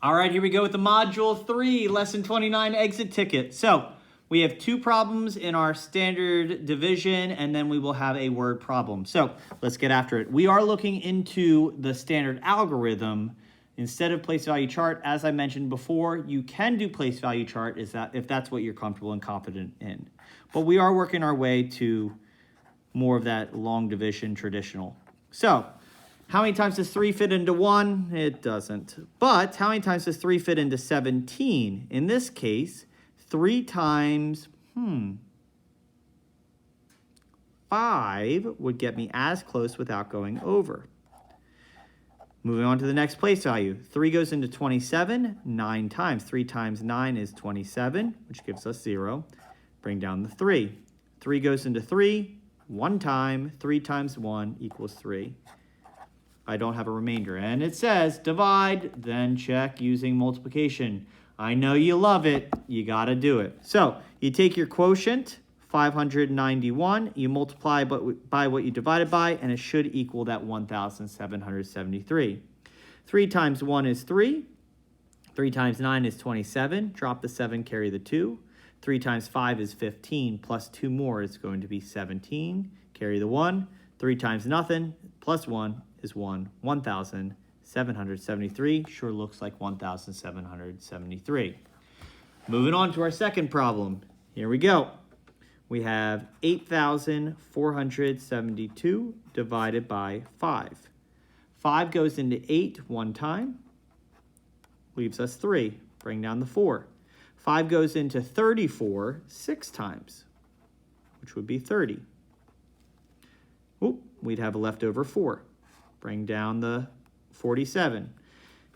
All right, here we go with the Module 3, Lesson 29, Exit Ticket. So we have two problems in our standard division, and then we will have a word problem. So let's get after it. We are looking into the standard algorithm instead of place value chart. As I mentioned before, you can do place value chart if that's what you're comfortable and confident in. But we are working our way to more of that long division traditional. So how many times does 3 fit into 1? It doesn't. But how many times does 3 fit into 17? In this case, 3 times 5 would get me as close without going over. Moving on to the next place value. 3 goes into 27 9 times. 3 times 9 is 27, which gives us 0. Bring down the 3. 3 goes into 3 1 time. 3 times 1 equals 3. I don't have a remainder. And it says divide, then check using multiplication. I know you love it. You got to do it. So you take your quotient, 591, you multiply by what you divided by, and it should equal that 1,773. 3 times 1 is 3. 3 times 9 is 27. Drop the 7, carry the 2. 3 times 5 is 15, plus 2 more is going to be 17. Carry the 1. 3 times nothing, plus 1 is 1. 1,773 sure looks like 1,773. Moving on to our second problem. Here we go. We have 8,472 divided by 5. 5 goes into 8 1 time, leaves us 3. Bring down the 4. 5 goes into 34 6 times, which would be 30. Oop, we'd have a leftover 4. Bring down the 47.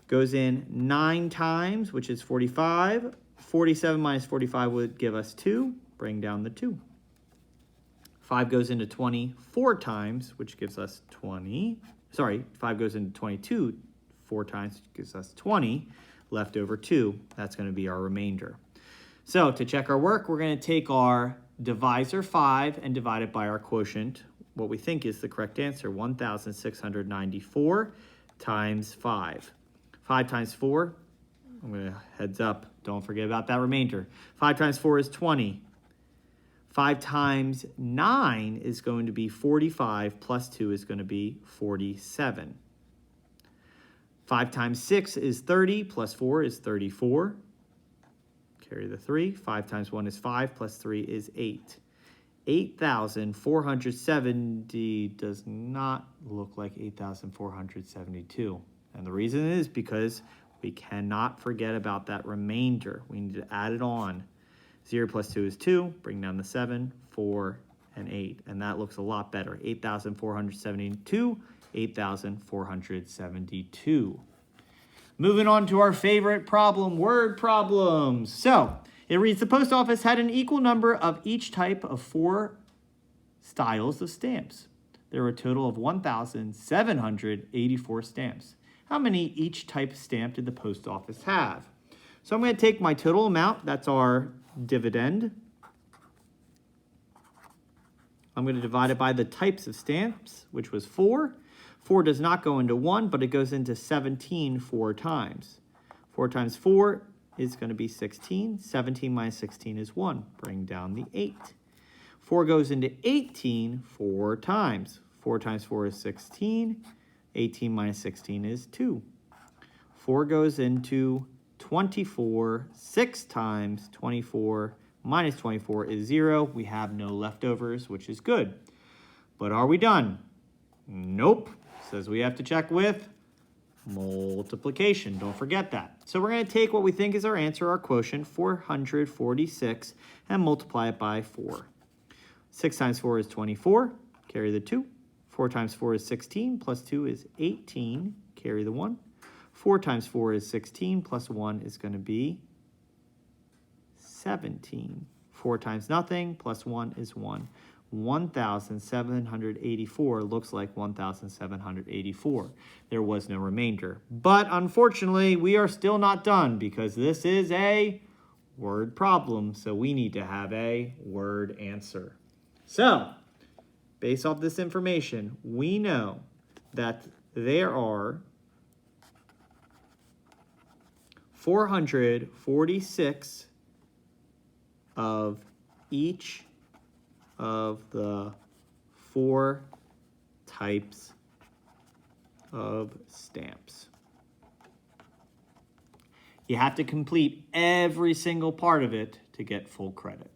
Goes in 9 times, which is 45. 47 minus 45 would give us 2. Bring down the 2. 5 goes into 24 times, which gives us 20. Sorry, 5 goes into 22 4 times, which gives us 20. Leftover 2. That's going to be our remainder. So to check our work, we're going to take our divisor 5 and divide it by our quotient, what we think is the correct answer, 1,694 times 5. 5 times 4, I'm going to heads up, don't forget about that remainder. 5 times 4 is 20. 5 times 9 is going to be 45, plus 2 is going to be 47. 5 times 6 is 30, plus 4 is 34. Carry the 3. 5 times 1 is 5, plus 3 is 8. 8,470 does not look like 8,472. And the reason is because we cannot forget about that remainder. We need to add it on. 0 plus 2 is 2. Bring down the 7, 4, and 8. And that looks a lot better. 8,472, 8,472. Moving on to our favorite problem, word problems. So it reads, the post office had an equal number of each type of 4 styles of stamps. There were a total of 1,784 stamps. How many each type stamp did the post office have? So I'm going to take my total amount, that's our dividend. I'm going to divide it by the types of stamps, which was 4. 4 does not go into 1, but it goes into 17 4 times. 4 times 4 is going to be 16. 17 minus 16 is 1. Bring down the 8. 4 goes into 18 4 times. 4 times 4 is 16. 18 minus 16 is 2. 4 goes into 24 6 times. 24 minus 24 is 0. We have no leftovers, which is good. But are we done? Nope. Says we have to check with multiplication. Don't forget that. So we're going to take what we think is our answer, our quotient, 446, and multiply it by 4. 6 times 4 is 24. Carry the 2. 4 times 4 is 16. Plus 2 is 18. Carry the 1. 4 times 4 is 16. Plus 1 is going to be 17. 4 times nothing. Plus 1 is 1. 1,784 looks like 1,784. There was no remainder. But unfortunately, we are still not done because this is a word problem. So we need to have a word answer. So, based off this information, we know that there are 446 of each of the 4 types of stamps. You have to complete every single part of it to get full credit.